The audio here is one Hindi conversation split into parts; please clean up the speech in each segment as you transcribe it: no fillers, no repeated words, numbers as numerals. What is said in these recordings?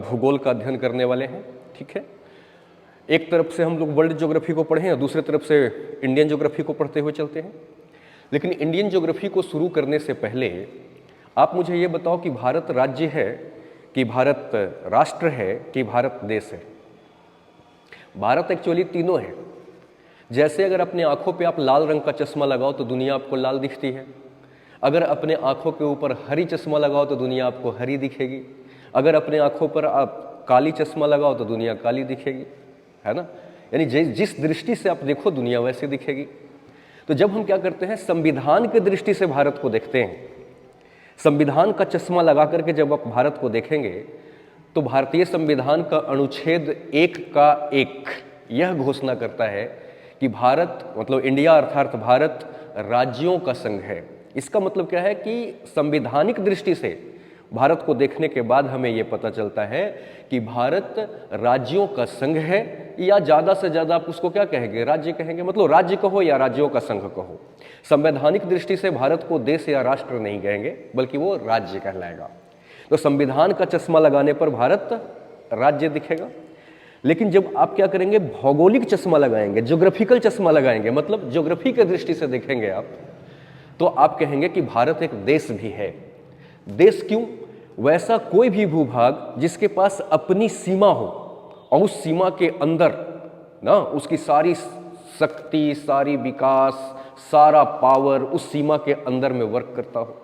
भूगोल का अध्ययन करने वाले हैं। ठीक है, एक तरफ से हम लोग वर्ल्ड ज्योग्राफी को पढ़ें और दूसरे तरफ से इंडियन ज्योग्राफी को पढ़ते हुए चलते हैं। लेकिन इंडियन ज्योग्राफी को शुरू करने से पहले आप मुझे ये बताओ कि भारत राज्य है कि भारत राष्ट्र है कि भारत देश है? भारत एक्चुअली तीनों है। जैसे अगर अपने आंखों पे आप लाल रंग का चश्मा लगाओ तो दुनिया आपको लाल दिखती है, अगर अपने आंखों के ऊपर हरी चश्मा लगाओ तो दुनिया आपको हरी दिखेगी, अगर अपने आंखों पर आप काली चश्मा लगाओ तो दुनिया काली दिखेगी, है ना। यानी जिस दृष्टि से आप देखो दुनिया वैसे दिखेगी। तो जब हम क्या करते हैं, संविधान की दृष्टि से भारत को देखते हैं, संविधान का चश्मा लगा करके जब आप भारत को देखेंगे तो भारतीय संविधान का अनुच्छेद 1 का 1 यह घोषणा करता है कि भारत मतलब इंडिया अर्थात भारत राज्यों का संघ है। इसका मतलब क्या है कि संवैधानिक दृष्टि से भारत को देखने के बाद हमें यह पता चलता है कि भारत राज्यों का संघ है, या ज़्यादा से ज़्यादा आप उसको क्या कहेंगे, राज्य कहेंगे। मतलब राज्य कहो या राज्यों का संघ कहो, संवैधानिक दृष्टि से भारत को देश या राष्ट्र नहीं कहेंगे बल्कि वो राज्य कहलाएगा। तो संविधान का चश्मा लगाने पर भारत राज्य दिखेगा। लेकिन जब आप क्या करेंगे, भौगोलिक चश्मा लगाएंगे, ज्योग्राफिकल चश्मा लगाएंगे, मतलब ज्योग्राफी के दृष्टि से देखेंगे आप, तो आप कहेंगे कि भारत एक देश भी है। देश क्यों? वैसा कोई भी भूभाग जिसके पास अपनी सीमा हो और उस सीमा के अंदर ना उसकी सारी शक्ति, सारी विकास, सारा पावर उस सीमा के अंदर में वर्क करता हो।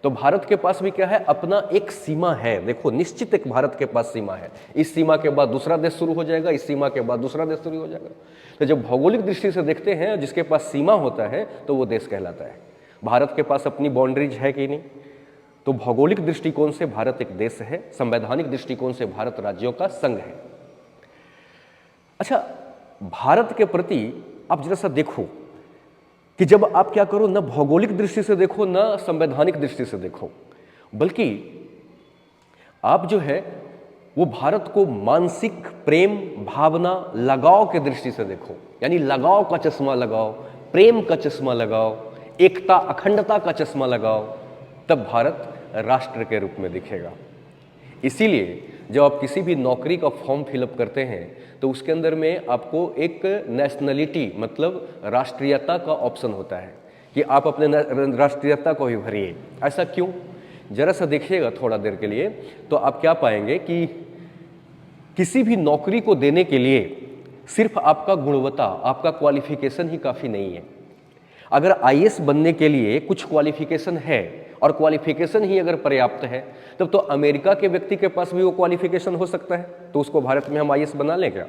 तो भारत के पास भी क्या है, अपना एक सीमा है। देखो, निश्चित एक भारत के पास सीमा है। इस सीमा के बाद दूसरा देश शुरू हो जाएगा, इस सीमा के बाद दूसरा देश शुरू हो जाएगा। तो जब भौगोलिक दृष्टि से देखते हैं जिसके पास सीमा होता है तो वो देश कहलाता है। भारत के पास अपनी बाउंड्रीज है कि नहीं? तो भौगोलिक दृष्टिकोण से भारत एक देश है, संवैधानिक दृष्टिकोण से भारत राज्यों का संघ है। अच्छा, भारत के प्रति आप जरा सा देखो कि जब आप क्या करो, ना भौगोलिक दृष्टि से देखो ना संवैधानिक दृष्टि से देखो, बल्कि आप जो है वो भारत को मानसिक प्रेम भावना लगाव के दृष्टि से देखो। यानी लगाव का चश्मा लगाओ, प्रेम का चश्मा लगाओ, एकता अखंडता का चश्मा लगाओ, तब भारत राष्ट्र के रूप में दिखेगा। इसीलिए जब आप किसी भी नौकरी का फॉर्म फिलअप करते हैं तो उसके अंदर में आपको एक नेशनलिटी मतलब राष्ट्रीयता का ऑप्शन होता है कि आप अपने राष्ट्रीयता को ही भरिए। ऐसा क्यों? जरा सा देखिएगा थोड़ा देर के लिए तो आप क्या पाएंगे कि किसी भी नौकरी को देने के लिए सिर्फ आपका गुणवत्ता, आपका क्वालिफिकेशन ही काफ़ी नहीं है। अगर आईएएस बनने के लिए कुछ क्वालिफिकेशन है और क्वालिफिकेशन ही अगर पर्याप्त है तब तो अमेरिका के व्यक्ति के पास भी वो क्वालिफिकेशन हो सकता है, तो उसको भारत में हम आईएएस बना लें क्या?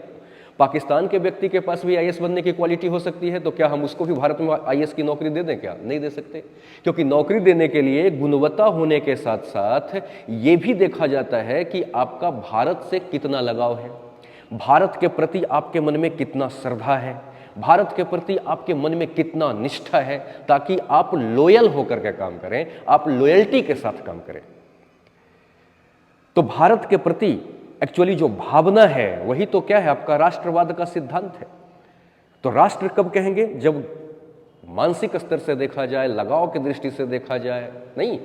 पाकिस्तान के व्यक्ति के पास भी आईएएस बनने की क्वालिटी हो सकती है, तो क्या हम उसको भी भारत में आईएएस की नौकरी दे दें क्या? नहीं दे सकते, क्योंकि नौकरी देने के लिए गुणवत्ता होने के साथ साथ ये भी देखा जाता है कि आपका भारत से कितना लगाव है, भारत के प्रति आपके मन में कितना श्रद्धा है, भारत के प्रति आपके मन में कितना निष्ठा है, ताकि आप लॉयल होकर के काम करें, आप लॉयल्टी के साथ काम करें। तो भारत के प्रति एक्चुअली जो भावना है वही तो क्या है, आपका राष्ट्रवाद का सिद्धांत है। तो राष्ट्र कब कहेंगे? जब मानसिक स्तर से देखा जाए, लगाव की दृष्टि से देखा जाए, नहीं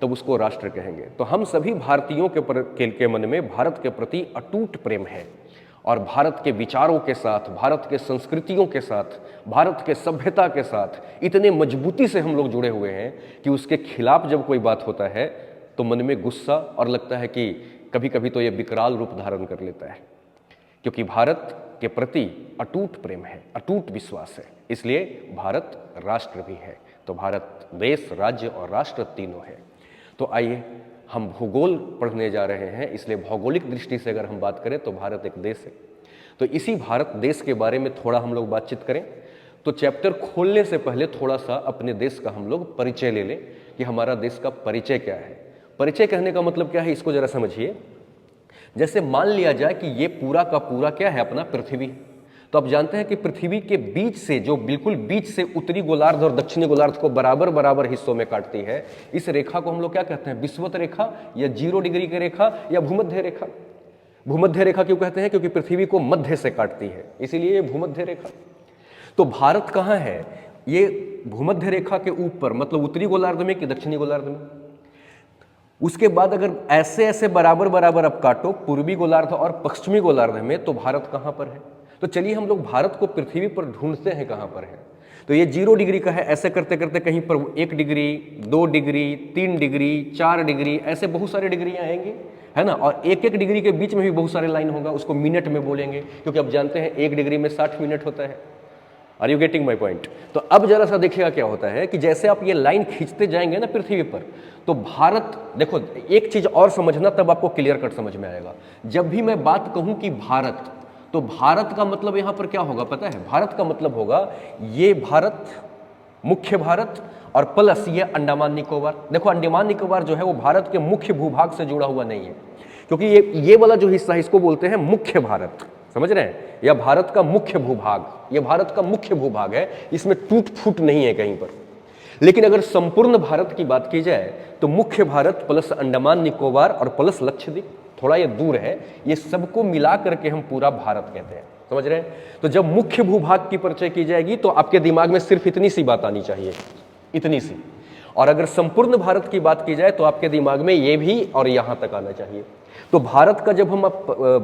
तब उसको राष्ट्र कहेंगे। तो हम सभी भारतीयों के मन में भारत के प्रति अटूट प्रेम है और भारत के विचारों के साथ, भारत के संस्कृतियों के साथ, भारत के सभ्यता के साथ इतने मजबूती से हम लोग जुड़े हुए हैं कि उसके खिलाफ जब कोई बात होता है तो मन में गुस्सा और लगता है कि कभी कभी तो ये विकराल रूप धारण कर लेता है, क्योंकि भारत के प्रति अटूट प्रेम है, अटूट विश्वास है। इसलिए भारत राष्ट्र भी है। तो भारत देश, राज्य और राष्ट्र तीनों है। तो आइए हम भूगोल पढ़ने जा रहे हैं, इसलिए भौगोलिक दृष्टि से अगर हम बात करें तो भारत एक देश है। तो इसी भारत देश के बारे में थोड़ा हम लोग बातचीत करें। तो चैप्टर खोलने से पहले थोड़ा सा अपने देश का हम लोग परिचय ले लें कि हमारा देश का परिचय क्या है। परिचय कहने का मतलब क्या है, इसको जरा समझिए। जैसे मान लिया जाए कि ये पूरा का पूरा क्या है, अपना पृथ्वी। तो आप जानते हैं कि पृथ्वी के बीच से, जो बिल्कुल बीच से उत्तरी गोलार्ध और दक्षिणी गोलार्ध को बराबर बराबर हिस्सों में काटती है, इस रेखा को हम लोग क्या कहते हैं, विषुवत रेखा या 0 डिग्री की रेखा या भूमध्य रेखा। भूमध्य रेखा क्यों कहते हैं? क्योंकि पृथ्वी को मध्य से काटती है, इसीलिए ये भूमध्य रेखा। तो भारत कहाँ है? ये भूमध्य रेखा के ऊपर, मतलब उत्तरी गोलार्ध में कि दक्षिणी गोलार्ध में? उसके बाद अगर ऐसे ऐसे बराबर बराबर आप काटो पूर्वी गोलार्ध और पश्चिमी गोलार्ध में, तो भारत कहाँ पर है? तो चलिए हम लोग भारत को पृथ्वी पर ढूंढते हैं कहाँ पर है। तो ये 0 डिग्री का है, ऐसे करते करते कहीं पर 1 डिग्री, 2 डिग्री, 3 डिग्री, 4 डिग्री, ऐसे बहुत सारे डिग्रियाँ आएंगी, है ना। और एक एक डिग्री के बीच में भी बहुत सारे लाइन होगा, उसको मिनट में बोलेंगे, क्योंकि आप जानते हैं 1 डिग्री में 60 मिनट होता है। Are you getting my point? तो अब जरा सा देखिएगा क्या होता है कि जैसे आप ये लाइन खींचते जाएंगे ना पृथ्वी पर, तो भारत, देखो एक चीज और समझना, तब आपको क्लियर कट समझ में आएगा। जब भी मैं बात कहूं कि भारत, तो भारत का मतलब यहां पर क्या होगा पता है? भारत का मतलब होगा ये भारत, मुख्य भारत, और प्लस ये अंडमान निकोबार। देखो अंडमान निकोबार जो है वो भारत के मुख्य भूभाग से जुड़ा हुआ नहीं है, क्योंकि ये वाला जो हिस्सा है इसको बोलते हैं मुख्य भारत, समझ रहे हैं? या भारत का मुख्य भूभाग, ये भारत का मुख्य भूभाग है, इसमें टूट फूट नहीं है कहीं पर। लेकिन अगर संपूर्ण भारत की बात की जाए तो मुख्य भारत प्लस अंडमान निकोबार और प्लस लक्षद्वीप, थोड़ा ये दूर है, ये सबको मिला करके हम पूरा भारत कहते हैं, समझ रहे हैं? तो जब मुख्य भूभाग की परिचय की जाएगी तो आपके दिमाग में सिर्फ इतनी सी बात आनी चाहिए, इतनी सी। और अगर संपूर्ण भारत की बात की जाए तो आपके दिमाग में ये भी और यहां तक आना चाहिए। तो भारत का जब हम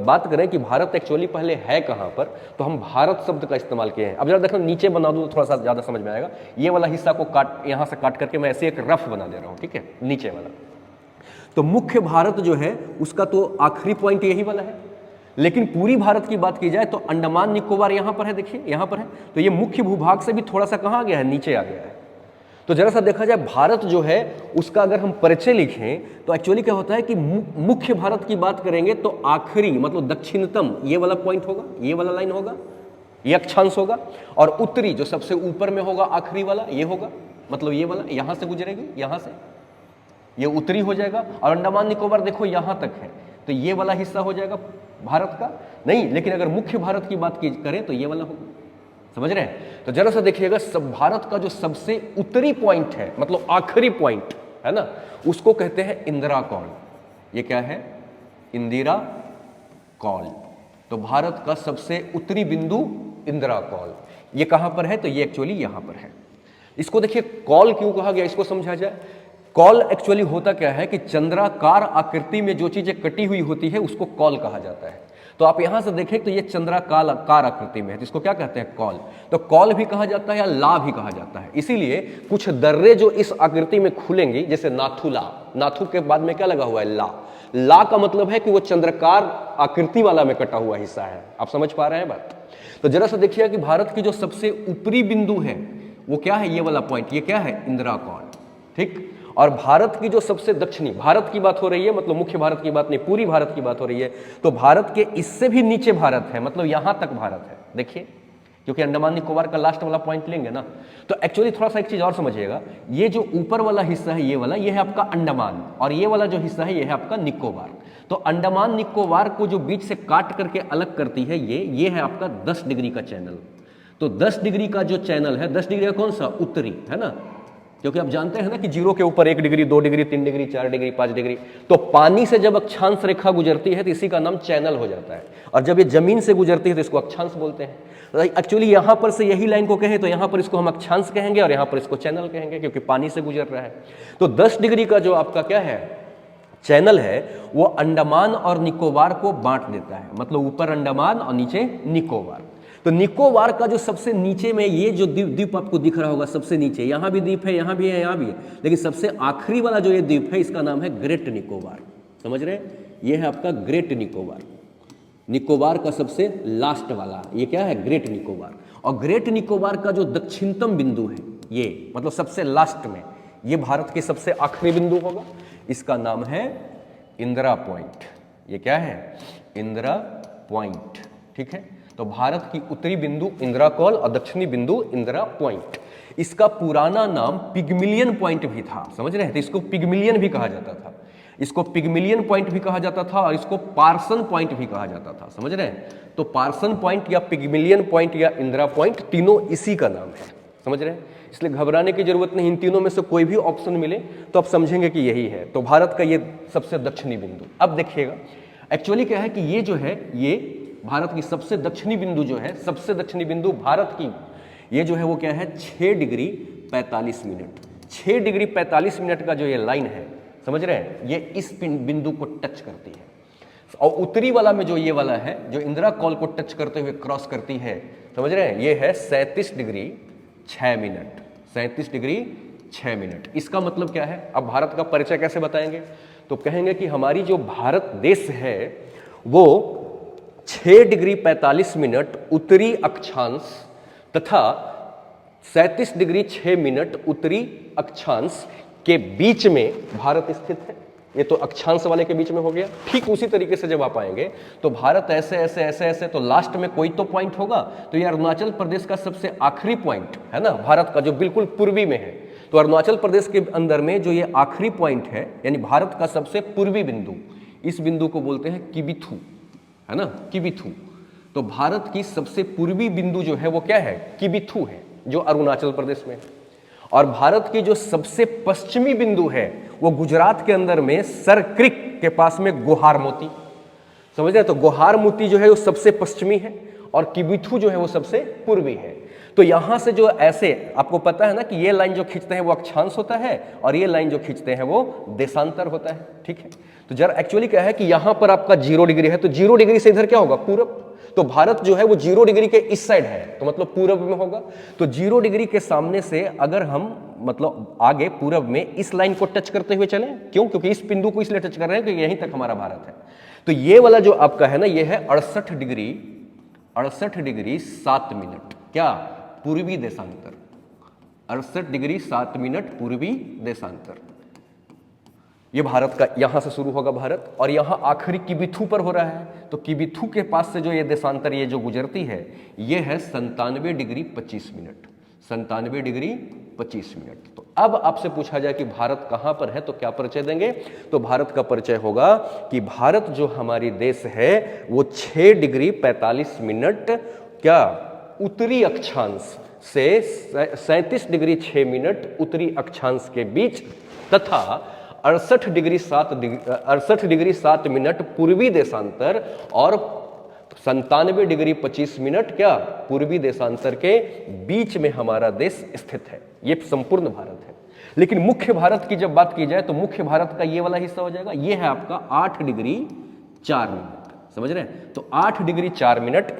बात करें कि भारत एक्चुअली पहले है कहां पर, तो हम भारत शब्द का इस्तेमाल किए हैं। अब जरा देखो नीचे बना दूं तो थोड़ा सा ज्यादा समझ में आएगा। ये वाला हिस्सा को काट, यहां से काट करके मैं ऐसे एक रफ बना दे रहा हूं, ठीक है, नीचे वाला। तो मुख्य भारत जो है उसका तो आखिरी पॉइंट यही वाला है। लेकिन पूरी भारत की बात की जाए तो अंडमान निकोबार यहां पर है, देखिए यहां पर है। तो ये मुख्य भूभाग से भी थोड़ा सा कहां आ गया है, नीचे आ गया है। तो जरा सा देखा जाए भारत जो है उसका अगर हम परिचय लिखें तो एक्चुअली क्या होता है कि मुख्य भारत की बात करेंगे तो आखिरी मतलब दक्षिणतम ये वाला पॉइंट होगा, ये वाला लाइन होगा, ये अक्षांश होगा। और उत्तरी जो सबसे ऊपर में होगा आखिरी वाला ये होगा, मतलब ये वाला यहां से गुजरेगी, यहां से ये उत्तरी हो जाएगा। और अंडमान निकोबार देखो यहां तक है, तो ये वाला हिस्सा हो जाएगा भारत का नहीं। लेकिन अगर मुख्य भारत की बात करें तो ये वाला होगा, समझ रहे हैं? तो जरा सा देखिएगा, सब भारत का जो सबसे उत्तरी पॉइंट है, मतलब आखिरी पॉइंट है ना, उसको कहते हैं इंदिरा कॉल। ये क्या है? इंदिरा कॉल। तो भारत का सबसे उत्तरी बिंदु इंदिरा कॉल, ये कहां पर है? तो ये एक्चुअली यहां पर है। इसको देखिए कॉल क्यों कहा गया, इसको समझा जाए। कॉल एक्चुअली होता क्या है कि चंद्राकार आकृति में जो चीजें कटी हुई होती है उसको कॉल कहा जाता है। तो आप यहां से देखें तो ये चंद्राकार आकृति में है, जिसको क्या कहते हैं? कॉल। तो कॉल भी कहा जाता है या ला भी कहा जाता है। इसीलिए कुछ दर्रे जो इस आकृति में खुलेंगी, जैसे नाथुला, नाथु के बाद में क्या लगा हुआ है? ला। ला का मतलब है कि वो चंद्राकार आकृति वाला में कटा हुआ हिस्सा है। आप समझ पा रहे हैं बात? तो जरा सा देखिए कि भारत की जो सबसे ऊपरी बिंदु है वो क्या है? ये वाला पॉइंट, ये क्या है? इंदिरा कॉल, ठीक। और भारत की जो सबसे दक्षिणी, भारत की बात हो रही है, मतलब मुख्य भारत की बात नहीं, पूरी भारत की बात हो रही है। तो भारत के इससे भी नीचे भारत है, मतलब यहां तक भारत है, देखिए, क्योंकि अंडमान निकोबार का लास्ट वाला पॉइंट लेंगे ना। तो एक्चुअली थोड़ा सा एक चीज और समझिएगा, ये जो ऊपर वाला हिस्सा है ये वाला, ये है आपका अंडमान, और ये वाला जो हिस्सा है ये है आपका निकोबार। तो अंडमान निकोबार को जो बीच से काट करके अलग करती है ये है आपका 10 डिग्री का चैनल। तो 10 डिग्री का जो चैनल है, 10 डिग्री का कौन सा? उत्तरी, है ना। क्योंकि आप जानते हैं ना कि 0 के ऊपर 1 degree, 2 degree, 3 degree, 4 degree, 5 degree. तो पानी से जब अक्षांश रेखा गुजरती है तो इसी का नाम चैनल हो जाता है। और जब ये जमीन से गुजरती है तो इसको अक्षांश बोलते हैं। तो एक्चुअली यहां पर से यही लाइन को कहें तो यहां पर इसको हम अक्षांश कहेंगे और यहां पर इसको चैनल कहेंगे, क्योंकि पानी से गुजर रहा है। तो 10 डिग्री का जो आपका क्या है? चैनल है, वो अंडमान और निकोबार को बांट देता है, मतलब ऊपर अंडमान और नीचे निकोबार। तो निकोबार का जो सबसे नीचे में ये जो द्वीप आपको दिख रहा होगा, सबसे नीचे, यहां भी द्वीप है, यहां भी है, यहां भी है, लेकिन सबसे आखिरी वाला जो ये द्वीप है इसका नाम है ग्रेट निकोबार। समझ रहे हैं? ये है आपका ग्रेट निकोबार, निकोबार का सबसे लास्ट वाला, ये क्या है? ग्रेट निकोबार। और ग्रेट निकोबार का जो दक्षिणतम बिंदु है ये, मतलब सबसे लास्ट में, ये भारत के सबसे आखिरी बिंदु होगा, इसका नाम है इंदिरा पॉइंट। ये क्या है? इंदिरा पॉइंट, ठीक है। तो भारत की उत्तरी बिंदु इंदिरा कॉल और दक्षिणी बिंदु इंदिरा पॉइंट। इसका पुराना नाम पिग्मिलियन पॉइंट भी था, समझ रहे हैं? तो इसको पिग्मिलियन भी कहा जाता था, इसको पिग्मिलियन पॉइंट भी कहा जाता था, और इसको पार्सन पॉइंट भी कहा जाता था, समझ रहे हैं? तो पार्सन पॉइंट या पिग्मिलियन पॉइंट या इंदिरा पॉइंट, तीनों इसी का नाम है, समझ रहे हैं? इसलिए घबराने की जरूरत नहीं, इन तीनों में से कोई भी ऑप्शन मिले तो आप समझेंगे कि यही है। तो भारत का ये सबसे दक्षिणी बिंदु। अब देखिएगा एक्चुअली क्या है कि ये जो है, ये भारत की सबसे दक्षिणी बिंदु जो है, सबसे दक्षिणी बिंदु भारत की, ये जो है वो क्या है? 6 डिग्री 45 मिनट। 6 डिग्री 45 मिनट का जो ये लाइन है, समझ रहे हैं, ये इस बिंदु को टच करती है। और उत्तरी वाला में जो ये वाला है, जो इंदिरा कॉल को टच करते हुए क्रॉस करती है, समझ रहे हैं, ये है 37 डिग्री 6 मिनट, 37 डिग्री 6 मिनट। इसका मतलब क्या है? अब भारत का परिचय कैसे बताएंगे? तो कहेंगे कि हमारी जो भारत देश है वो 6 डिग्री 45 मिनट उत्तरी अक्षांश तथा 37 डिग्री 6 मिनट उत्तरी अक्षांश के बीच में भारत स्थित है। ये तो अक्षांश वाले के बीच में हो गया। ठीक उसी तरीके से जब आप आएंगे तो भारत ऐसे ऐसे ऐसे ऐसे, तो लास्ट में कोई तो पॉइंट होगा। तो ये अरुणाचल प्रदेश का सबसे आखिरी पॉइंट है ना, भारत का जो बिल्कुल पूर्वी में है। तो अरुणाचल प्रदेश के अंदर में जो ये आखिरी पॉइंट है, यानी भारत का सबसे पूर्वी बिंदु, इस बिंदु को बोलते हैं किबिथु, है ना, किबिथु। तो भारत की सबसे पूर्वी बिंदु जो है वो क्या है? किबिथु है, जो अरुणाचल प्रदेश में है। और भारत की जो सबसे पश्चिमी बिंदु है वो गुजरात के अंदर में सर क्रिक के पास में गोहार मोती, समझ रहे? तो गोहार मोती जो है वो सबसे पश्चिमी है और किबिथु जो है वो सबसे पूर्वी है। तो यहां से जो ऐसे आपको पता है ना कि ये लाइन जो खींचते हैं वो अक्षांश होता है और ये लाइन जो खींचते हैं वो देशांतर होता है, ठीक है। तो जरा एक्चुअली क्या है कि यहां पर आपका 0 डिग्री है, तो 0 डिग्री से इधर क्या होगा? पूरब। तो भारत जो है वो 0 डिग्री के इस साइड है, तो मतलब पूरब में होगा। तो 0 डिग्री के सामने से अगर हम मतलब आगे पूरब में इस लाइन को टच करते हुए चलें, क्यों? क्योंकि इस बिंदु को इसलिए टच कर रहे हैं कि यहीं तक हमारा भारत है। तो ये वाला जो आपका है ना, ये है 68 डिग्री 7 मिनट, क्या? पूर्वी देशांतर। 68 डिग्री 7 मिनट पूर्वी देशांतर। ये भारत का यहां से शुरू होगा भारत, और यहां आखिरी किबिथु पर हो रहा है। तो किबिथु के पास से जो ये देशांतर ये जो गुजरती है, ये है 97 डिग्री 25 मिनट, 97 डिग्री 25 मिनट। तो अब आपसे पूछा जाए कि भारत कहां पर है, तो क्या परिचय देंगे? तो भारत का परिचय होगा कि भारत जो हमारी देश है वो 6 डिग्री 45 मिनट क्या उत्तरी अक्षांश से 37 डिग्री 6 मिनट उत्तरी अक्षांश के बीच तथा 68 डिग्री 7 मिनट पूर्वी देशांतर और 97 डिग्री 25 मिनट क्या पूर्वी देशांतर के बीच में हमारा देश स्थित है। ये संपूर्ण भारत है। लेकिन मुख्य भारत की जब बात की जाए तो मुख्य भारत का ये वाला हिस्सा हो जाएगा, ये है आपका 8 डिग्री 4 मिनट, समझ रहे हैं? तो 8 डिग्री 4 मिनट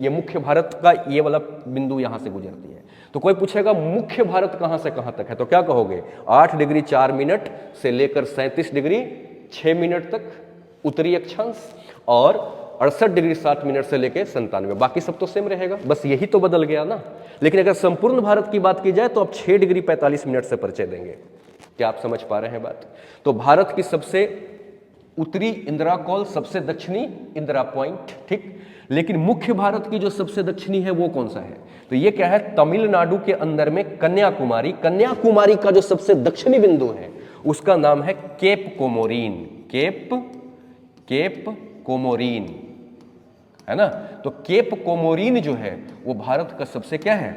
ये मुख्य भारत का ये वाला बिंदु यहां से गुजरती है। तो कोई पूछेगा मुख्य भारत कहां से कहां तक है, तो क्या कहोगे? 8 डिग्री 4 मिनट से लेकर 37 डिग्री 6 मिनट तक उत्तरी अक्षांश और 68 डिग्री 7 मिनट से लेकर 97। बाकी सब तो सेम रहेगा, बस यही तो बदल गया ना। लेकिन अगर संपूर्ण भारत की बात की जाए तो अब 6 डिग्री 45 मिनट से परिचय देंगे। क्या आप समझ पा रहे हैं बात? तो भारत की सबसे उत्तरी इंदिरा कॉल, सबसे दक्षिणी इंदिरा पॉइंट, ठीक। लेकिन मुख्य भारत की जो सबसे दक्षिणी है वो कौन सा है? तो ये क्या है? तमिलनाडु के अंदर में कन्याकुमारी। कन्याकुमारी का जो सबसे दक्षिणी बिंदु है उसका नाम है केप कोमोरीन। केप कोमोरीन, है ना? तो केप कोमोरीन जो है वो भारत का सबसे क्या है?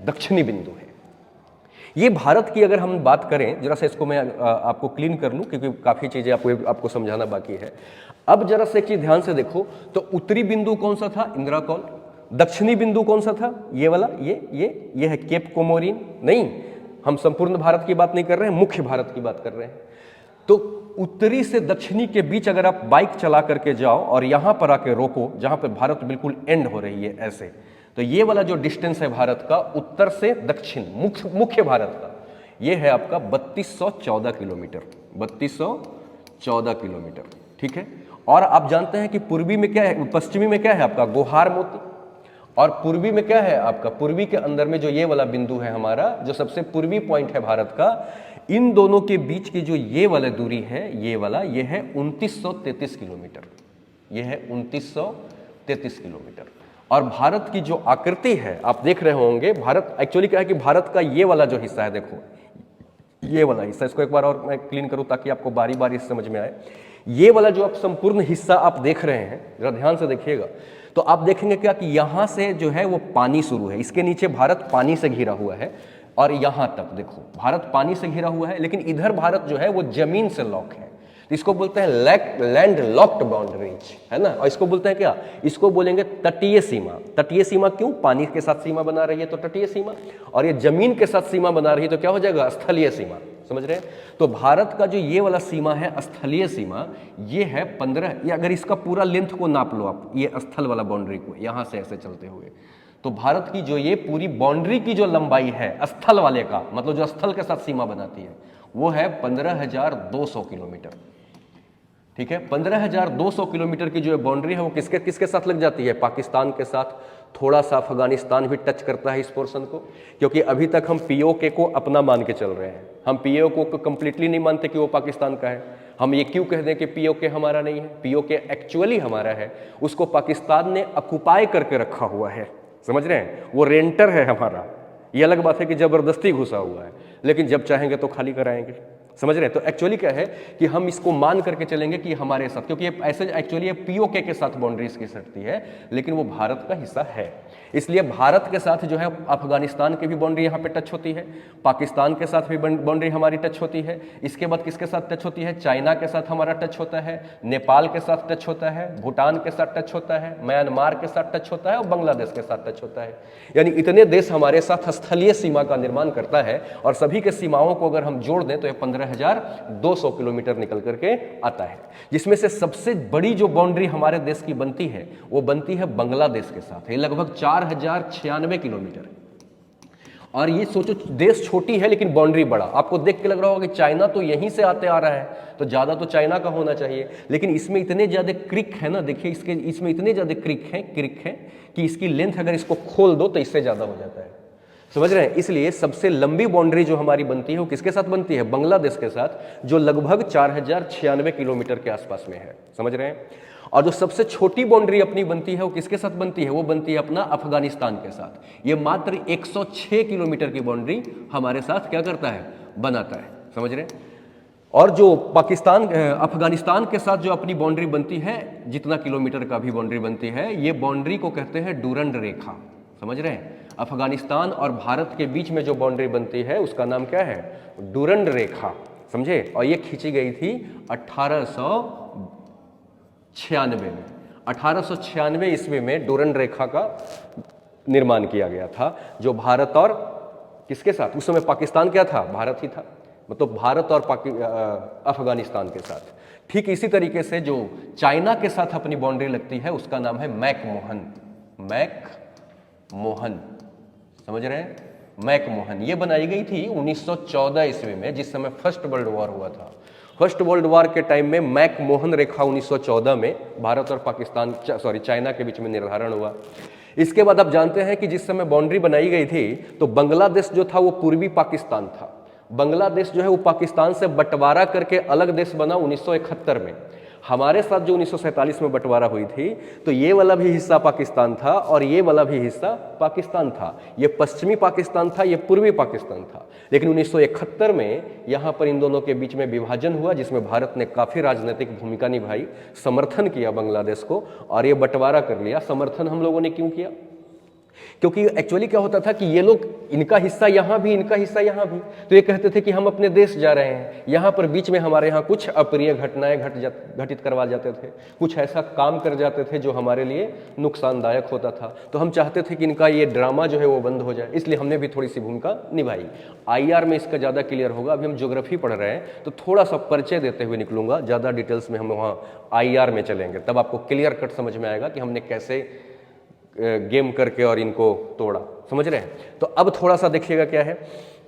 दक्षिणी बिंदु है। ये भारत की अगर हम बात करें, जरा सा इसको मैं आपको क्लीन कर लूं क्योंकि काफी चीजें आपको समझाना बाकी है। अब जरा से एक चीज ध्यान से देखो, तो उत्तरी बिंदु कौन सा था? इंदिरा कॉल। दक्षिणी बिंदु कौन सा था? ये वाला, ये है केप कोमोरीन। नहीं, हम संपूर्ण भारत की बात नहीं कर रहे हैं, मुख्य भारत की बात कर रहे हैं। तो उत्तरी से दक्षिणी के बीच अगर आप बाइक चला करके जाओ और यहां पर आके रोको, जहां पर भारत बिल्कुल एंड हो रही है ऐसे, तो ये वाला जो डिस्टेंस है भारत का उत्तर से दक्षिण मुख्य भारत का, ये है आपका 3214 किलोमीटर, 3214 किलोमीटर, ठीक है। और आप जानते हैं कि पूर्वी में क्या है, पश्चिमी में क्या है आपका? गोहार मोती। और पूर्वी में क्या है आपका? पूर्वी के अंदर में जो ये वाला बिंदु है हमारा, जो सबसे पूर्वी पॉइंट है भारत का, इन दोनों के बीच की जो ये वाला दूरी है, ये वाला, ये है 2933 किलोमीटर। ये है 2933 किलोमीटर। और भारत की जो आकृति है आप देख रहे होंगे, भारत एक्चुअली क्या है कि भारत का ये वाला जो हिस्सा है, देखो ये वाला हिस्सा, इसको एक बार और मैं क्लीन करूं ताकि आपको बारी बारी समझ में आए। ये वाला जो आप संपूर्ण हिस्सा आप देख रहे हैं, जरा ध्यान से देखिएगा, तो आप देखेंगे क्या कि यहां से जो है वो पानी शुरू है, इसके नीचे भारत पानी से घिरा हुआ है और यहां तक देखो भारत पानी से घिरा हुआ है, लेकिन इधर भारत जो है वो जमीन से लॉक है। तो इसको बोलते हैं लैंड लॉक्ड बाउंड्रीज, है ना। और इसको बोलते हैं क्या? इसको बोलेंगे तटीय सीमा। तटीय सीमा क्यों? पानी के साथ सीमा बना रही है तो तटीय सीमा, और ये जमीन के साथ सीमा बना रही है तो क्या हो जाएगा? स्थलीय सीमा। समझ रहे हैं? तो भारत का जो ये वाला सीमा है, स्थलीय सीमा, ये है 15, या अगर इसका पूरा लेंथ को नाप लो आप, ये स्थल वाला बाउंड्री को यहां से ऐसे चलते हुए, तो भारत की जो ये पूरी बाउंड्री की जो लंबाई है स्थल वाले का, मतलब जो स्थल के साथ सीमा बनाती है, वो है 15,200 किलोमीटर। ठीक है, 15,200 किलोमीटर की जो बाउंड्री है वो किसके किसके साथ लग जाती है? पाकिस्तान के साथ, थोड़ा सा अफगानिस्तान भी टच करता है इस पोर्शन को, क्योंकि अभी तक हम पीओके को अपना मान के चल रहे हैं। हम पीओके को कंप्लीटली नहीं मानते कि वो पाकिस्तान का है। हम ये क्यों कह दें कि पीओके हमारा नहीं है? पीओके एक्चुअली हमारा है, उसको पाकिस्तान ने ऑक्युपाई करके रखा हुआ है, समझ रहे हैं? वो रेंटर है हमारा। ये अलग बात है कि जबरदस्ती घुसा हुआ है, लेकिन जब चाहेंगे तो खाली कराएंगे, समझ रहे हैं? तो एक्चुअली क्या है कि हम इसको मान करके चलेंगे कि हमारे साथ, क्योंकि ये ऐसे एक्चुअली ये पीओके के साथ बाउंड्री इसकी सटती है, लेकिन वो भारत का हिस्सा है। इसलिए भारत के साथ जो है अफगानिस्तान की भी बाउंड्री यहाँ पे टच होती है, पाकिस्तान के साथ भी बाउंड्री हमारी टच होती है। इसके बाद किसके साथ टच होती है? चाइना के साथ हमारा टच होता है, नेपाल के साथ टच होता है, भूटान के साथ टच होता है, म्यांमार के साथ टच होता है और बांग्लादेश के साथ टच होता है। यानी इतने देश हमारे साथ स्थलीय सीमा का निर्माण करता है, और सभी के सीमाओं को अगर हम जोड़ दें तो ये 15,200 किलोमीटर निकल करके आता है। जिसमें से सबसे बड़ी जो बाउंड्री हमारे देश की बनती है वो बनती है बांग्लादेश के साथ, ये लगभग 4,096 किलोमीटर है। और ये सोचो, देश छोटी है लेकिन बाउंड्री बड़ा। आपको देख के लग रहा होगा कि चाइना तो यहीं से आते आ रहा है, तो ज्यादा तो चाइना का होना चाहिए, लेकिन इसमें इतने ज्यादा क्रिक है ना, देखिए इसमें इतने ज्यादा क्रिक है कि इसकी लेंथ अगर इसको खोल दो तो इससे ज्यादा हो जाता है, समझ रहे हैं? इसलिए सबसे लंबी बाउंड्री जो हमारी बनती है वो किसके साथ बनती है? बांग्लादेश के साथ, जो लगभग 4,096 किलोमीटर के आसपास में है, समझ रहे हैं? और जो सबसे छोटी बाउंड्री अपनी बनती है वो किसके साथ बनती है? वो बनती है अपना अफगानिस्तान के साथ। ये मात्र 106 किलोमीटर की बाउंड्री हमारे साथ क्या करता है? बनाता है, समझ रहे हैं? और जो पाकिस्तान अफगानिस्तान के साथ जो अपनी बाउंड्री बनती है, जितना किलोमीटर का भी बाउंड्री बनती है, ये बाउंड्री को कहते हैं डूरंड रेखा, समझ रहे हैं? अफगानिस्तान और भारत के बीच में जो बाउंड्री बनती है उसका नाम क्या है? डूरंड रेखा, समझे? और ये खींची गई थी 1896 में। 1896 ईस्वी में डूरंड रेखा का निर्माण किया गया था, जो भारत और किसके साथ? उस समय पाकिस्तान क्या था? भारत ही था, मतलब भारत और अफगानिस्तान के साथ। ठीक इसी तरीके से जो चाइना के साथ अपनी बाउंड्री लगती है उसका नाम है मैकमोहन। मैकमोहन, समझ रहे हैं? मैकमोहन ये बनाई गई थी 1914 ईस्वी में, जिस समय फर्स्ट वर्ल्ड वॉर हुआ था। फर्स्ट वर्ल्ड वॉर के टाइम में मैकमोहन रेखा 1914 में भारत और पाकिस्तान चाइना के बीच में निर्धारण हुआ। इसके बाद आप जानते हैं कि जिस समय बाउंड्री बनाई गई थी तो बांग्लादेश जो था वो पूर्वी पाकिस्तान था। बांग्लादेश जो है वो पाकिस्तान से बंटवारा करके अलग देश बना 1971 में। हमारे साथ जो 1947 में बंटवारा हुई थी तो ये वाला भी हिस्सा पाकिस्तान था और ये वाला भी हिस्सा पाकिस्तान था। ये पश्चिमी पाकिस्तान था, ये पूर्वी पाकिस्तान था। लेकिन 1971 में यहाँ पर इन दोनों के बीच में विभाजन हुआ, जिसमें भारत ने काफ़ी राजनीतिक भूमिका निभाई, समर्थन किया बांग्लादेश को और ये बंटवारा कर लिया। समर्थन हम लोगों ने क्यों किया? क्योंकि एक्चुअली क्या होता था कि ये लोग, इनका हिस्सा यहाँ भी, इनका हिस्सा यहाँ भी, तो ये कहते थे कि हम अपने देश जा रहे हैं, यहाँ पर बीच में हमारे यहाँ कुछ अप्रिय घटनाएं घटित करवा जाते थे, कुछ ऐसा काम कर जाते थे जो हमारे लिए नुकसानदायक होता था। तो हम चाहते थे कि इनका ये ड्रामा जो है वो बंद हो जाए, इसलिए हमने भी थोड़ी सी भूमिका निभाई। IR में इसका ज़्यादा क्लियर होगा। अभी हम ज्योग्राफी पढ़ रहे हैं तो थोड़ा सा परिचय देते हुए निकलूंगा, ज़्यादा डिटेल्स में हम वहाँ IR में चलेंगे, तब आपको क्लियर कट समझ में आएगा कि हमने कैसे गेम करके और इनको तोड़ा, समझ रहे हैं? तो अब थोड़ा सा देखिएगा क्या है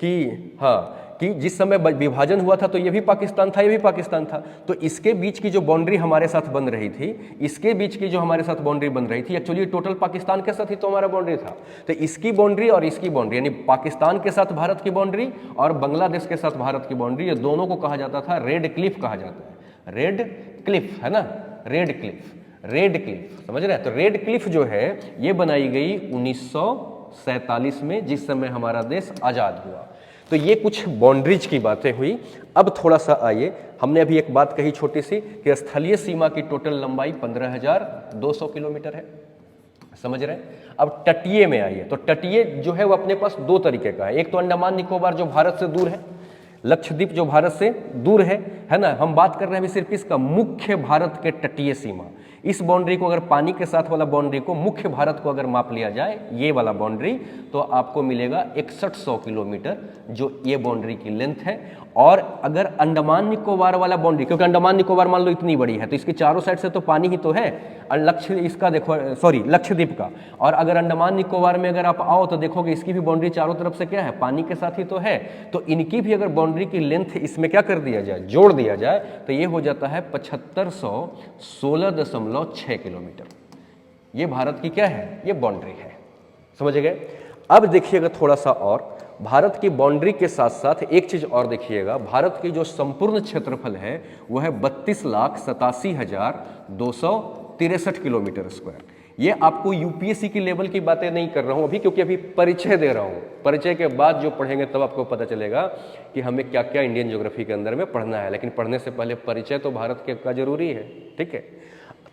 कि हाँ, कि जिस समय विभाजन हुआ था तो ये भी पाकिस्तान था, ये भी पाकिस्तान था, तो इसके बीच की जो बाउंड्री हमारे साथ बन रही थी, इसके बीच की जो हमारे साथ बाउंड्री बन रही थी, एक्चुअली टोटल पाकिस्तान के साथ ही तो हमारा बाउंड्री था। तो इसकी बाउंड्री और इसकी बाउंड्री, यानी पाकिस्तान के साथ भारत की बाउंड्री और बांग्लादेश के साथ भारत की बाउंड्री, ये दोनों को कहा जाता था रेड क्लिफ कहा जाता है। रेड क्लिफ है ना, रेड क्लिफ, रेड क्लिफ, समझ रहे हैं? तो रेड क्लिफ जो है ये बनाई गई 1947 में, जिस समय हमारा देश आज़ाद हुआ। तो ये कुछ बाउंड्रीज की बातें हुई। अब थोड़ा सा आइए, हमने अभी एक बात कही छोटी सी कि स्थलीय सीमा की टोटल लंबाई 15,200 किलोमीटर है, समझ रहे हैं? अब तटीय में आइए, तो तटीय जो है वो अपने पास दो तरीके का है। एक तो अंडमान निकोबार जो भारत से दूर है, लक्षद्वीप जो भारत से दूर है है ना, हम बात कर रहे हैं अभी सिर्फ इसका मुख्य भारत के तटीय सीमा। इस बाउंड्री को अगर पानी के साथ वाला बाउंड्री को मुख्य भारत को अगर माप लिया जाए, ये वाला बाउंड्री, तो आपको मिलेगा 6100 किलोमीटर, जो ये बाउंड्री की लेंथ है। और अगर अंडमान निकोबार वाला बाउंड्री, क्योंकि अंडमान निकोबार मान लो इतनी बड़ी है, तो इसकी चारों साइड से तो पानी ही तो है, और लक्षद्वीप का। और अगर अंडमान निकोबार में अगर आप आओ तो देखोगे इसकी भी बाउंड्री चारों तरफ से क्या है, पानी के साथ ही तो है। तो इनकी भी अगर बाउंड्री की लेंथ इसमें क्या कर दिया जाए, जोड़ दिया जाए, तो ये हो जाता है 7516.6 किलोमीटर। ये भारत की क्या है, ये बाउंड्री है, समझ गए। अब देखिएगा थोड़ा सा और, भारत की बाउंड्री के साथ साथ एक चीज और देखिएगा, भारत की जो संपूर्ण क्षेत्रफल है वो है 32,87,263 किलोमीटर स्क्वायर। ये आपको यूपीएससी की लेवल की बातें नहीं कर रहा हूं अभी, क्योंकि अभी परिचय दे रहा हूं। परिचय के बाद जो पढ़ेंगे तब आपको पता चलेगा कि हमें क्या क्या इंडियन ज्योग्राफी के अंदर में पढ़ना है, लेकिन पढ़ने से पहले परिचय तो भारत के का जरूरी है, ठीक है।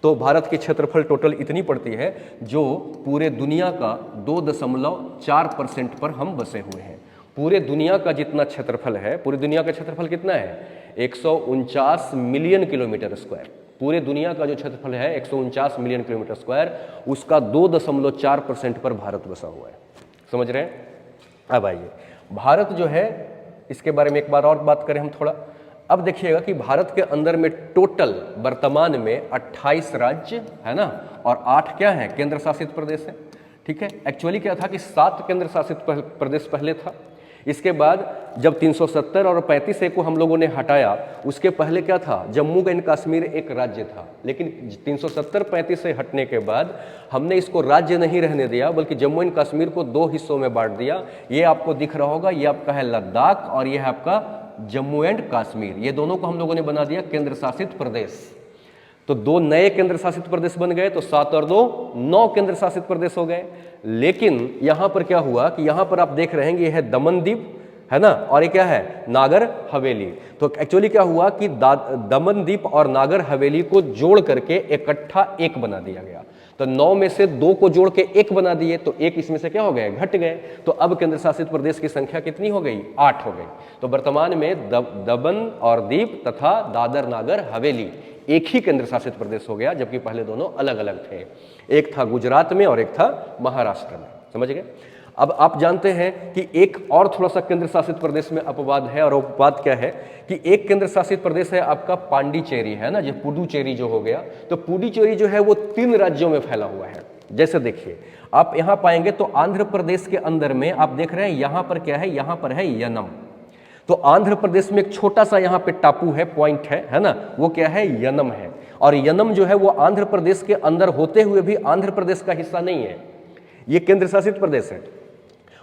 तो भारत की क्षेत्रफल टोटल इतनी पड़ती है, जो पूरे दुनिया का 2.4% पर हम बसे हुए हैं। पूरे दुनिया का जितना क्षेत्रफल है, पूरी दुनिया का क्षेत्रफल कितना है, 149 मिलियन किलोमीटर स्क्वायर। पूरे दुनिया का जो क्षेत्रफल है 149 मिलियन किलोमीटर स्क्वायर, उसका 2.4% पर भारत बसा हुआ है, समझ रहे हैं। अब आइए, भारत जो है, इसके बारे में एक बार और बात करें हम थोड़ा। अब देखिएगा कि भारत के अंदर में टोटल वर्तमान में 28 राज्य है ना, और 8 क्या है, केंद्र शासित प्रदेश है, ठीक है। एक्चुअली क्या था कि 7 केंद्र शासित प्रदेश पहले था। इसके बाद जब 370 और 35A को हम लोगों ने हटाया, उसके पहले क्या था, जम्मू एंड कश्मीर एक राज्य था। लेकिन 370-35 से हटने के बाद हमने इसको राज्य नहीं रहने दिया, बल्कि जम्मू एंड कश्मीर को 2 हिस्सों में बांट दिया। ये आपको दिख रहा होगा, ये आपका है लद्दाख और ये है आपका जम्मू एंड कश्मीर। ये दोनों को हम लोगों ने बना दिया केंद्र शासित प्रदेश। तो 2 नए केंद्र शासित प्रदेश बन गए, तो 7 और 2 9 केंद्र शासित प्रदेश हो गए। लेकिन यहां पर क्या हुआ कि यहां पर आप देख रहे हैं, ये है दमन दीप, है ना, और ये क्या है, नागर हवेली। तो एक्चुअली क्या हुआ कि दमन दीप और नागर हवेली को जोड़ करके इकट्ठा एक बना दिया गया। तो 9 में से 2 को जोड़ के 1 बना दिए, तो 1 इसमें से क्या हो गए, घट गए। तो अब केंद्र शासित प्रदेश की संख्या कितनी हो गई, 8 हो गई। तो वर्तमान में दमन और दीप तथा दादर नागर हवेली एक ही केंद्र शासित प्रदेश हो गया, जबकि पहले दोनों अलग अलग थे। एक था गुजरात में और एक था महाराष्ट्र में, समझ गए। अब आप जानते हैं कि एक और थोड़ा सा केंद्र शासित प्रदेश में अपवाद है, और अपवाद क्या है कि एक केंद्र शासित प्रदेश है आपका पांडिचेरी, है ना, जो पुडुचेरी जो हो गया। तो पुडुचेरी जो है वो 3 राज्यों में फैला हुआ है। जैसे देखिए, आप यहां पाएंगे तो आंध्र प्रदेश के अंदर में आप देख रहे हैं, यहां पर क्या है, यहां पर है यनम। तो आंध्र प्रदेश में एक छोटा सा यहाँ पे टापू है, पॉइंट है ना, वो क्या है, यनम है। और यनम जो है वो आंध्र प्रदेश के अंदर होते हुए भी आंध्र प्रदेश का हिस्सा नहीं है, ये केंद्र शासित प्रदेश है।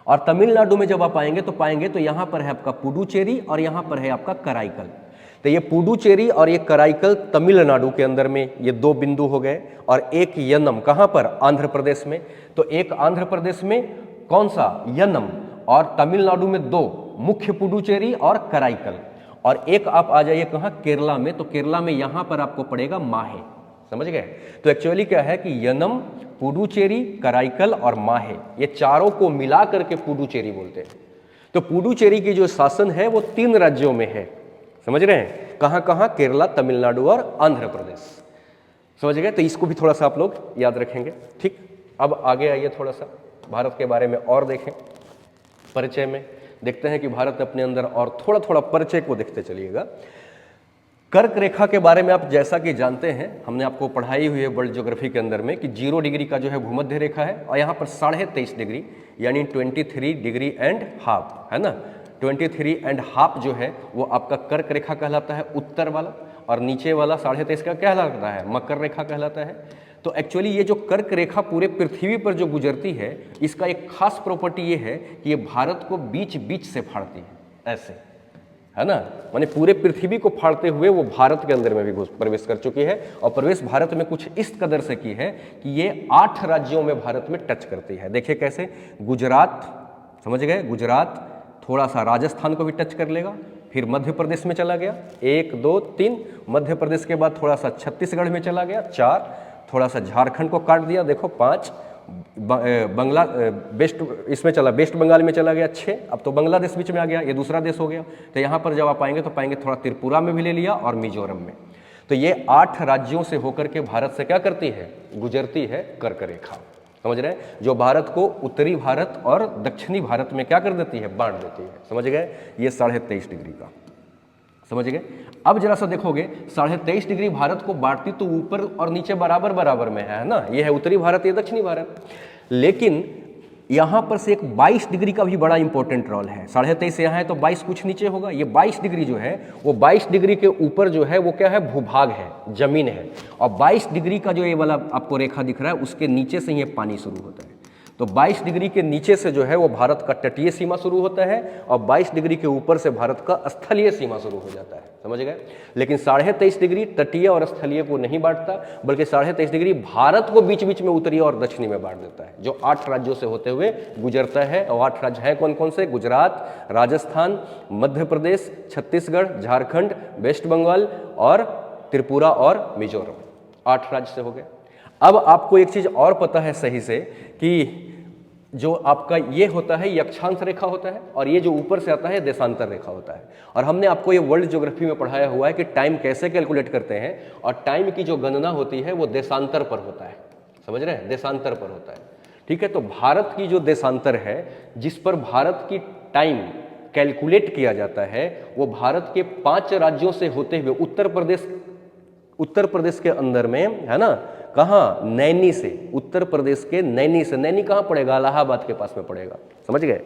और तमिलनाडु में जब आप आएंगे तो यहाँ पर है आपका पुडुचेरी और यहाँ पर है आपका कराईकल। तो ये पुडुचेरी और ये कराईकल तमिलनाडु के अंदर में ये 2 बिंदु हो गए, और एक यनम कहाँ पर, आंध्र प्रदेश में। तो एक आंध्र प्रदेश में कौन सा, यनम, और तमिलनाडु में 2, मुख्य पुडुचेरी और कराईकल। और एक आप आ जाइए कहाँ, केरला में। तो केरला में यहाँ पर आपको पड़ेगा माहे, समझ गए। तो एक्चुअली क्या है कि यनम, पुडुचेरी, कराईकल और माहे, ये चारों को मिला करके पुडुचेरी बोलते हैं। तो पुडुचेरी की जो शासन है वो 3 राज्यों में है, समझ रहे हैं, कहाँ कहाँ, केरला, तमिलनाडु और आंध्र प्रदेश, समझ गए। तो इसको भी थोड़ा सा आप लोग याद रखेंगे, ठीक। अब आगे आइए, थोड़ा सा भारत के बारे में और देखें। परिचय में देखते हैं कि भारत अपने अंदर, और थोड़ा थोड़ा परिचय को देखते चलिएगा। कर्क रेखा के बारे में आप जैसा कि जानते हैं, हमने आपको पढ़ाई हुई है वर्ल्ड ज्योग्राफी के अंदर में कि 0 डिग्री का जो है भूमध्य रेखा है, और यहाँ पर 23.5 डिग्री यानी 23 डिग्री एंड हाफ, है ना। 23 एंड हाफ जो है वो आपका कर्क रेखा कहलाता है, उत्तर वाला, और नीचे वाला 23.5 का क्या कहलाता है, मकर रेखा कहलाता है। तो एक्चुअली ये जो कर्क रेखा पूरे पृथ्वी पर जो गुजरती है, इसका एक खास प्रॉपर्टी ये है कि ये भारत को बीच बीच से फाड़ती है, ऐसे, है ना, माने पूरे पृथ्वी को फाड़ते हुए वो भारत के अंदर में भी प्रवेश कर चुकी है। और प्रवेश भारत में कुछ इस कदर से की है कि ये 8 राज्यों में भारत में टच करती है। देखिए कैसे, गुजरात, समझ गए, गुजरात, थोड़ा सा राजस्थान को भी टच कर लेगा, फिर मध्य प्रदेश में चला गया, 1 2 3, मध्य प्रदेश के बाद थोड़ा सा छत्तीसगढ़ में चला गया, 4, थोड़ा सा झारखंड को काट दिया, देखो 5, बंगला वेस्ट इसमें चला, वेस्ट बंगाल में चला गया 6, अब तो बांग्लादेश बीच में आ गया, ये दूसरा देश हो गया। तो यहाँ पर जब आप आएंगे तो पाएंगे थोड़ा त्रिपुरा में भी ले लिया और मिजोरम में। तो ये 8 राज्यों से होकर के भारत से क्या करती है, गुजरती है कर्क रेखा, समझ रहे हैं, जो भारत को उत्तरी भारत और दक्षिणी भारत में क्या कर देती है, बांट देती है, समझ गए। ये 23.5 डिग्री का, समझ गए। अब जरा सा देखोगे 23.5 डिग्री भारत को बांटती तो ऊपर और नीचे बराबर बराबर में है ना, ये है उत्तरी भारत, ये दक्षिणी भारत। लेकिन यहां पर से एक 22 डिग्री का भी बड़ा इंपॉर्टेंट रोल है। 23.5 यहाँ है तो 22 कुछ नीचे होगा, ये 22 डिग्री जो है वो 22 डिग्री के ऊपर जो है वो क्या है, भूभाग है, जमीन है। और 22 डिग्री का जो ये वाला आपको रेखा दिख रहा है उसके नीचे से ये पानी शुरू होता है। तो 22 डिग्री के नीचे से जो है वो भारत का तटीय सीमा शुरू होता है और 22 डिग्री के ऊपर से भारत का स्थलीय सीमा शुरू हो जाता है, समझ गए। लेकिन 23.5 डिग्री तटीय और स्थलीय को नहीं बांटता, बल्कि 23.5 डिग्री भारत को बीच बीच में उत्तरी और दक्षिणी में बांट देता है, जो 8 राज्यों से होते हुए गुजरता है। और 8 राज्य हैं कौन कौन से, गुजरात, राजस्थान, मध्य प्रदेश, छत्तीसगढ़, झारखंड, वेस्ट बंगाल और त्रिपुरा और मिजोरम, 8 राज्य से हो गए। अब आपको एक चीज और पता है सही से कि जो आपका ये होता है ये अक्षांश रेखा होता है और ये जो ऊपर से आता है देशांतर रेखा होता है। और हमने आपको ये वर्ल्ड ज्योग्राफी में पढ़ाया हुआ है कि टाइम कैसे कैलकुलेट करते हैं, और टाइम की जो गणना होती है वो देशांतर पर होता है, समझ रहे हैं, देशांतर पर होता है, ठीक है। तो भारत की जो देशांतर है जिस पर भारत की टाइम कैलकुलेट किया जाता है वो भारत के 5 राज्यों से होते हुए उत्तर प्रदेश के अंदर में है ना, कहाँ, नैनी से, उत्तर प्रदेश के नैनी से, नैनी कहाँ पड़ेगा, इलाहाबाद के पास में पड़ेगा, समझ गए।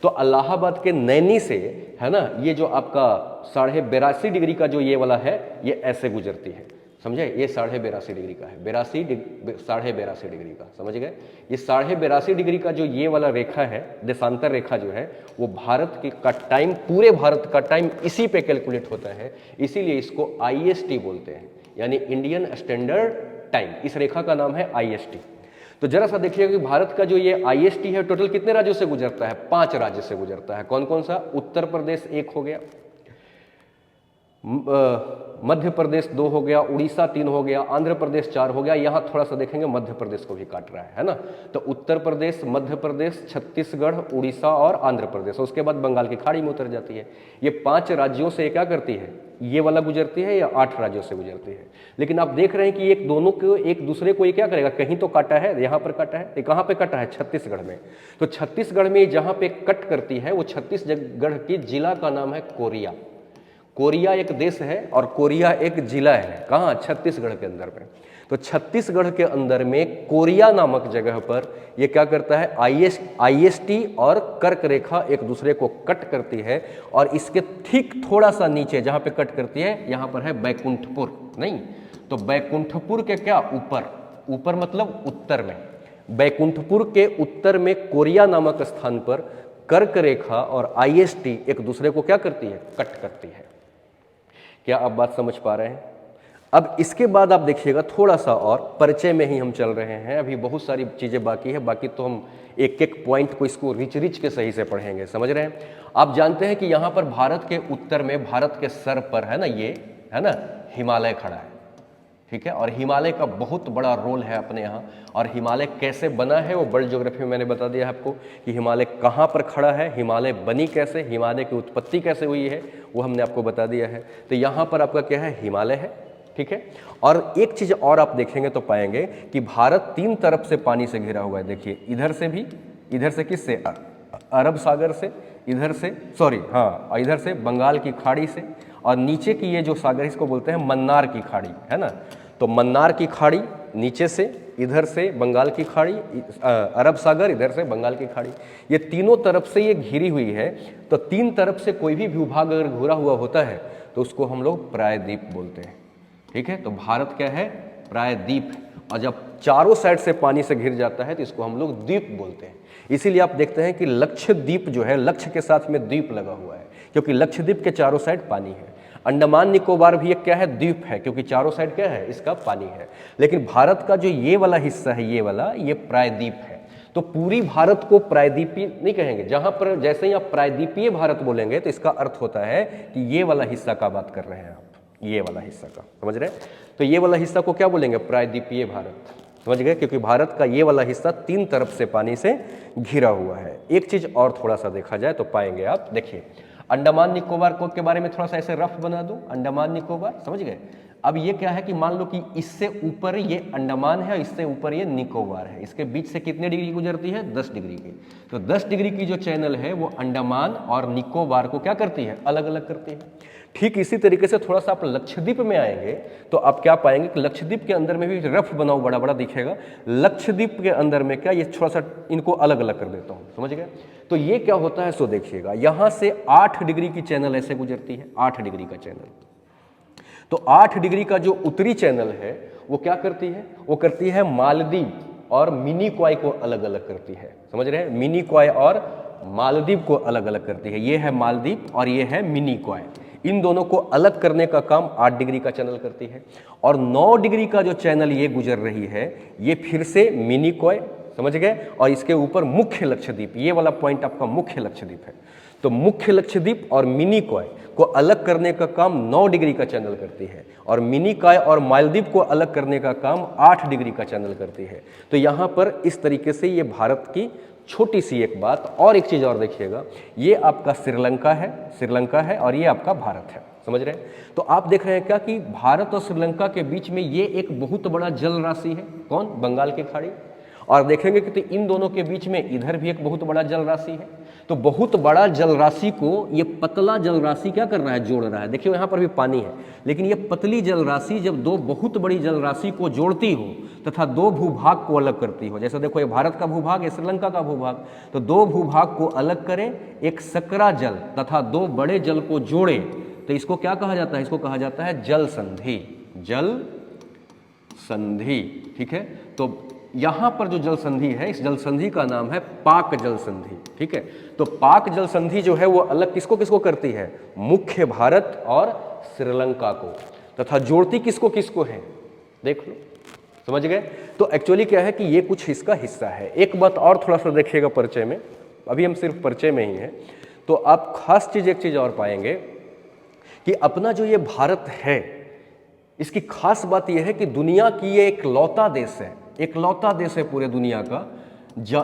तो इलाहाबाद के नैनी से है ना, ये जो आपका 82.5 डिग्री का जो ये वाला है ये ऐसे गुजरती है, समझे। ये 82.5 डिग्री का है, 82.5 डिग्री का, समझ गए। ये 82.5 डिग्री का जो ये वाला रेखा है, देशांतर रेखा जो है वो भारत के का टाइम, पूरे भारत का टाइम इसी पे कैलकुलेट होता है, इसीलिए इसको IST बोलते हैं, यानी इंडियन स्टैंडर्ड टाइम। इस रेखा का नाम है IST। तो जरा सा देखिएगा कि भारत का जो ये IST है टोटल कितने राज्यों से गुजरता है, 5 राज्य से गुजरता है। कौन कौन सा, उत्तर प्रदेश 1 हो गया, मध्य प्रदेश 2 हो गया, उड़ीसा 3 हो गया, आंध्र प्रदेश 4 हो गया। यहाँ थोड़ा सा देखेंगे मध्य प्रदेश को भी काट रहा है ना। तो उत्तर प्रदेश, मध्य प्रदेश, छत्तीसगढ़, उड़ीसा और आंध्र प्रदेश, उसके बाद बंगाल की खाड़ी में उतर जाती है। ये 5 राज्यों से क्या करती है, ये वाला गुजरती है, या 8 राज्यों से गुजरती है। लेकिन आप देख रहे हैं कि एक दोनों को, एक दूसरे को ये क्या करेगा, कहीं तो काटा है, यहाँ पर काटा है, कहाँ पे काटा है, छत्तीसगढ़ में। तो छत्तीसगढ़ में जहाँ पे कट करती है वो छत्तीसगढ़ की जिला का नाम है कोरिया। कोरिया एक देश है और कोरिया एक जिला है, कहाँ, छत्तीसगढ़ के अंदर में। तो छत्तीसगढ़ के अंदर में कोरिया नामक जगह पर ये क्या करता है, IST और कर्क रेखा एक दूसरे को कट करती है। और इसके ठीक थोड़ा सा नीचे जहाँ पे कट करती है यहाँ पर है बैकुंठपुर, नहीं तो बैकुंठपुर के क्या ऊपर मतलब उत्तर में, बैकुंठपुर के उत्तर में कोरिया नामक स्थान पर कर्क रेखा और IST एक दूसरे को क्या करती है, कट करती है। क्या आप बात समझ पा रहे हैं। अब इसके बाद आप देखिएगा थोड़ा सा और परिचय में ही हम चल रहे हैं, अभी बहुत सारी चीज़ें बाकी है, बाकी तो हम एक एक पॉइंट को इसको रिच के सही से पढ़ेंगे, समझ रहे हैं। आप जानते हैं कि यहाँ पर भारत के उत्तर में, भारत के सर पर है ना, ये है ना हिमालय खड़ा है, ठीक है। और हिमालय का बहुत बड़ा रोल है अपने यहाँ। और हिमालय कैसे बना है वो वर्ल्ड ज्योग्राफी में मैंने बता दिया है आपको कि हिमालय कहाँ पर खड़ा है, हिमालय बनी कैसे, हिमालय की उत्पत्ति कैसे हुई है, वो हमने आपको बता दिया है। तो यहाँ पर आपका क्या है, हिमालय है, ठीक है। और एक चीज़ और आप देखेंगे तो पाएंगे कि भारत 3 तरफ से पानी से घिरा हुआ है। देखिए इधर से भी, इधर से किससे, अरब सागर से, इधर से इधर से बंगाल की खाड़ी से, और नीचे की ये जो सागर इसको बोलते हैं मन्नार की खाड़ी, है ना। तो मन्नार की खाड़ी नीचे से, इधर से बंगाल की खाड़ी, अरब सागर, इधर से बंगाल की खाड़ी, ये तीनों तरफ से ये घिरी हुई है। तो 3 तरफ से कोई भी भूभाग अगर घिरा हुआ होता है तो उसको हम लोग प्रायद्वीप बोलते हैं, ठीक है। तो भारत क्या है, प्रायद्वीप। और जब चारों साइड से पानी से घिर जाता है तो इसको हम लोग द्वीप बोलते हैं। इसीलिए आप देखते हैं कि लक्षद्वीप जो है, लक्ष्य के साथ में द्वीप लगा हुआ है, क्योंकि लक्षद्वीप के चारों साइड पानी है। अंडमान निकोबार भी एक क्या है, द्वीप है, क्योंकि चारों साइड क्या है, इसका पानी है। लेकिन भारत का जो ये वाला हिस्सा है, ये वाला, ये प्रायद्वीप है। तो पूरी भारत को प्रायद्वीपीय नहीं कहेंगे। जहां पर जैसे ही आप प्रायद्वीपीय भारत बोलेंगे तो इसका अर्थ होता है कि ये वाला हिस्सा का बात कर रहे हैं आप, ये वाला हिस्सा का, समझ रहे हैं। तो ये वाला हिस्सा को क्या बोलेंगे, प्रायद्वीपीय भारत, समझ गए, क्योंकि भारत का ये वाला हिस्सा 3 तरफ से पानी से घिरा हुआ है। एक चीज और थोड़ा सा देखा जाए तो पाएंगे आप, देखिए अंडमान निकोबार को के बारे में थोड़ा सा ऐसे रफ बना दूं, अंडमान निकोबार, समझ गए। अब ये क्या है कि मान लो कि इससे ऊपर ये अंडमान है और इससे ऊपर ये निकोबार है, इसके बीच से कितने डिग्री गुजरती है, 10 डिग्री की। तो 10 डिग्री की जो चैनल है वो अंडमान और निकोबार को क्या करती है, अलग अलग करती है। ठीक इसी तरीके से थोड़ा सा आप लक्षद्वीप में आएंगे तो आप क्या पाएंगे कि लक्षद्वीप के अंदर में भी रफ बनाओ बड़ा बड़ा दिखेगा। लक्षद्वीप के अंदर में क्या, ये थोड़ा सा इनको अलग अलग कर देता हूं, समझ गए। तो ये क्या होता है सो देखिएगा, यहां से 8 डिग्री की चैनल ऐसे गुजरती है, 8 डिग्री का चैनल। तो 8 डिग्री का जो उत्तरी चैनल है वो क्या करती है, वो करती है मालदीव और मिनीकॉय को अलग अलग करती है, समझ रहे हैं। मिनीकॉय और मालदीव को अलग अलग करती है, ये है मालदीव और ये है मिनीकॉय। इन दोनों को अलग करने का काम 8 डिग्री का चैनल करती है। और 9 डिग्री का जो चैनल ये गुजर रही है ये फिर से मिनीकॉय, समझ गए, और इसके ऊपर मुख्य लक्षद्वीप, ये वाला पॉइंट आपका मुख्य लक्षद्वीप है। तो मुख्य लक्षद्वीप और मिनीकॉय को अलग करने का काम 9 डिग्री का चैनल करती है और मिनीकॉय और मालदीव को अलग करने का काम 8 डिग्री का चैनल करती है। तो यहाँ पर इस तरीके से ये भारत की छोटी सी एक बात। और एक चीज और देखिएगा, ये आपका श्रीलंका है, श्रीलंका है और ये आपका भारत है, समझ रहे हैं। तो आप देख रहे हैं क्या कि भारत और श्रीलंका के बीच में ये एक बहुत बड़ा जल राशि है, कौन, बंगाल की खाड़ी। और देखेंगे कि तो इन दोनों के बीच में इधर भी एक बहुत बड़ा जल राशि है। तो बहुत बड़ा जल राशि को ये पतला जल राशि क्या कर रहा है, जोड़ रहा है। देखिए यहाँ पर भी पानी है, लेकिन ये पतली जल राशि जब दो बहुत बड़ी जल राशि को जोड़ती हो तथा दो भूभाग को अलग करती हो, जैसे देखो ये भारत का भूभाग है, श्रीलंका का भूभाग, तो दो भूभाग को अलग करें, एक सकरा जल तथा 2 बड़े जल को जोड़े, तो इसको क्या कहा जाता है, इसको कहा जाता है जल संधि, जल संधि, ठीक है। तो यहां पर जो जल संधि है, इस जल संधि का नाम है पाक जल संधि, ठीक है। तो पाक जल संधि जो है वो अलग किसको किसको करती है, मुख्य भारत और श्रीलंका को, तथा जोड़ती किसको किसको है, देख लो, समझ गए। तो एक्चुअली क्या है कि ये कुछ इसका हिस्सा है। एक बात और थोड़ा सा देखिएगा परिचय में, अभी हम सिर्फ परिचय में ही हैं, तो आप खास चीज एक चीज और पाएंगे कि अपना जो ये भारत है, इसकी खास बात यह है कि दुनिया की ये एक लौता देश है, एक लौता देश है पूरे दुनिया का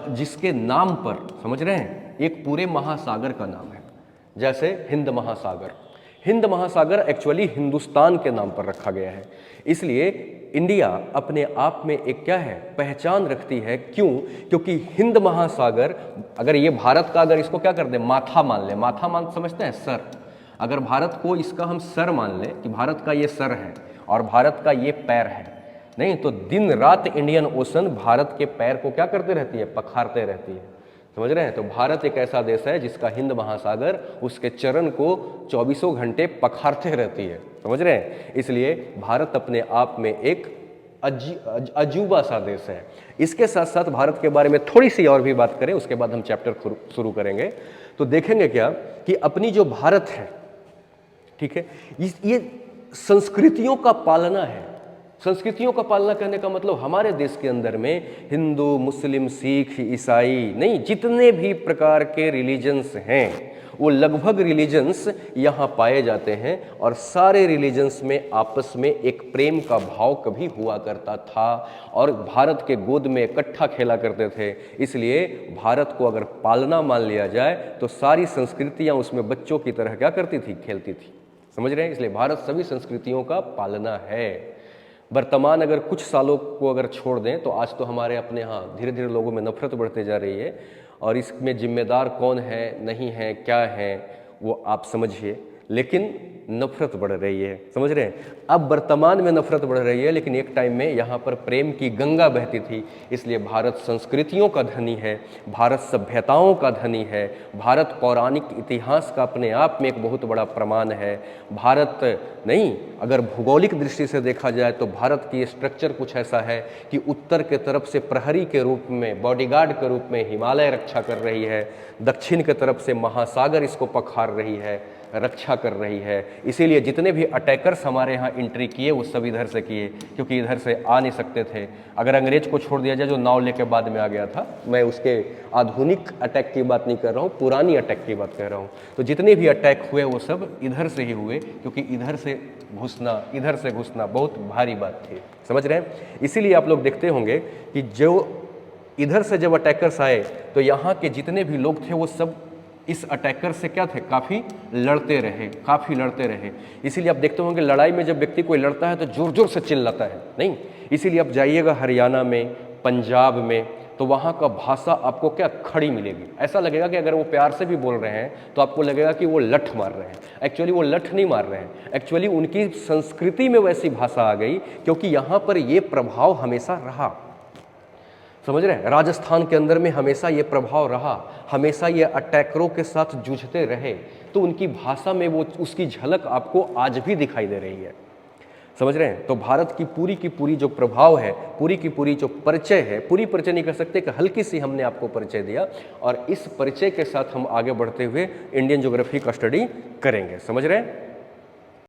जिसके नाम पर, समझ रहे हैं, एक पूरे महासागर का नाम है। जैसे हिंद महासागर, हिंद महासागर एक्चुअली हिंदुस्तान के नाम पर रखा गया है, इसलिए इंडिया अपने आप में एक क्या है, पहचान रखती है। क्यों? क्योंकि हिंद महासागर, अगर ये भारत का, अगर इसको क्या कर दे, माथा मान ले, माथा मान समझते हैं, सर, अगर भारत को इसका हम सर मान ले कि भारत का ये सर है और भारत का ये पैर है, नहीं तो दिन रात इंडियन ओशन भारत के पैर को क्या करते रहती है, पखारते रहती है, समझ रहे हैं। तो भारत एक ऐसा देश है जिसका हिंद महासागर उसके चरण को 24 घंटे पखारते रहती है, समझ रहे हैं। इसलिए भारत अपने आप में एक अजूबा सा देश है। इसके साथ साथ भारत के बारे में थोड़ी सी और भी बात करें, उसके बाद हम चैप्टर शुरू करेंगे, तो देखेंगे क्या कि अपनी जो भारत है, ठीक है, ये संस्कृतियों का पालना है। संस्कृतियों का पालना करने का मतलब हमारे देश के अंदर में हिंदू, मुस्लिम, सिख, ईसाई, नहीं, जितने भी प्रकार के रिलीजन्स हैं वो लगभग रिलीजन्स यहाँ पाए जाते हैं, और सारे रिलीजन्स में आपस में एक प्रेम का भाव कभी हुआ करता था और भारत के गोद में इकट्ठा खेला करते थे। इसलिए भारत को अगर पालना मान लिया जाए तो सारी संस्कृतियाँ उसमें बच्चों की तरह क्या करती थी, खेलती थी, समझ रहे हैं। इसलिए भारत सभी संस्कृतियों का पालना है। वर्तमान अगर कुछ सालों को अगर छोड़ दें तो आज तो हमारे अपने यहाँ धीरे धीरे लोगों में नफरत बढ़ते जा रही है, और इसमें जिम्मेदार कौन है, नहीं है, क्या है, वो आप समझिए, लेकिन नफरत बढ़ रही है, समझ रहे हैं। अब वर्तमान में नफरत बढ़ रही है, लेकिन एक टाइम में यहाँ पर प्रेम की गंगा बहती थी। इसलिए भारत संस्कृतियों का धनी है, भारत सभ्यताओं का धनी है, भारत पौराणिक इतिहास का अपने आप में एक बहुत बड़ा प्रमाण है। भारत नहीं, अगर भौगोलिक दृष्टि से देखा जाए तो भारत की स्ट्रक्चर कुछ ऐसा है कि उत्तर के तरफ से प्रहरी के रूप में, बॉडीगार्ड के रूप में हिमालय रक्षा कर रही है, दक्षिण के तरफ से महासागर इसको पखार रही है, रक्षा कर रही है। इसीलिए जितने भी अटैकर्स हमारे यहाँ एंट्री किए वो सब इधर से किए, क्योंकि इधर से आ नहीं सकते थे। अगर अंग्रेज को छोड़ दिया जाए जो नाव लेके बाद में आ गया था, मैं उसके आधुनिक अटैक की बात नहीं कर रहा हूँ, पुरानी अटैक की बात कर रहा हूँ। तो जितने भी अटैक हुए वो सब इधर से ही हुए, क्योंकि इधर से घुसना बहुत भारी बात थी, समझ रहे हैं। इसीलिए आप लोग देखते होंगे कि जो इधर से जब अटैकर्स आए तो यहाँ के जितने भी लोग थे वो सब इस अटैकर से क्या थे, काफ़ी लड़ते रहे। इसीलिए आप देखते होंगे लड़ाई में जब व्यक्ति कोई लड़ता है तो जोर जोर से चिल्लाता है, नहीं। इसीलिए आप जाइएगा हरियाणा में, पंजाब में, तो वहाँ का भाषा आपको क्या खड़ी मिलेगी। ऐसा लगेगा कि अगर वो प्यार से भी बोल रहे हैं तो आपको लगेगा कि वो लठ मार रहे हैं। एक्चुअली वो लठ नहीं मार रहे हैं, एक्चुअली उनकी संस्कृति में वैसी भाषा आ गई, क्योंकि यहाँ पर ये प्रभाव हमेशा रहा, समझ रहे हैं। राजस्थान के अंदर में हमेशा ये प्रभाव रहा, हमेशा ये अटैकरों के साथ जूझते रहे, तो उनकी भाषा में वो उसकी झलक आपको आज भी दिखाई दे रही है, समझ रहे हैं। तो भारत की पूरी जो प्रभाव है, पूरी की पूरी जो परिचय है, पूरी परिचय नहीं कर सकते कि हल्की सी हमने आपको परिचय दिया, और इस परिचय के साथ हम आगे बढ़ते हुए इंडियन ज्योग्राफी का स्टडी करेंगे, समझ रहे हैं।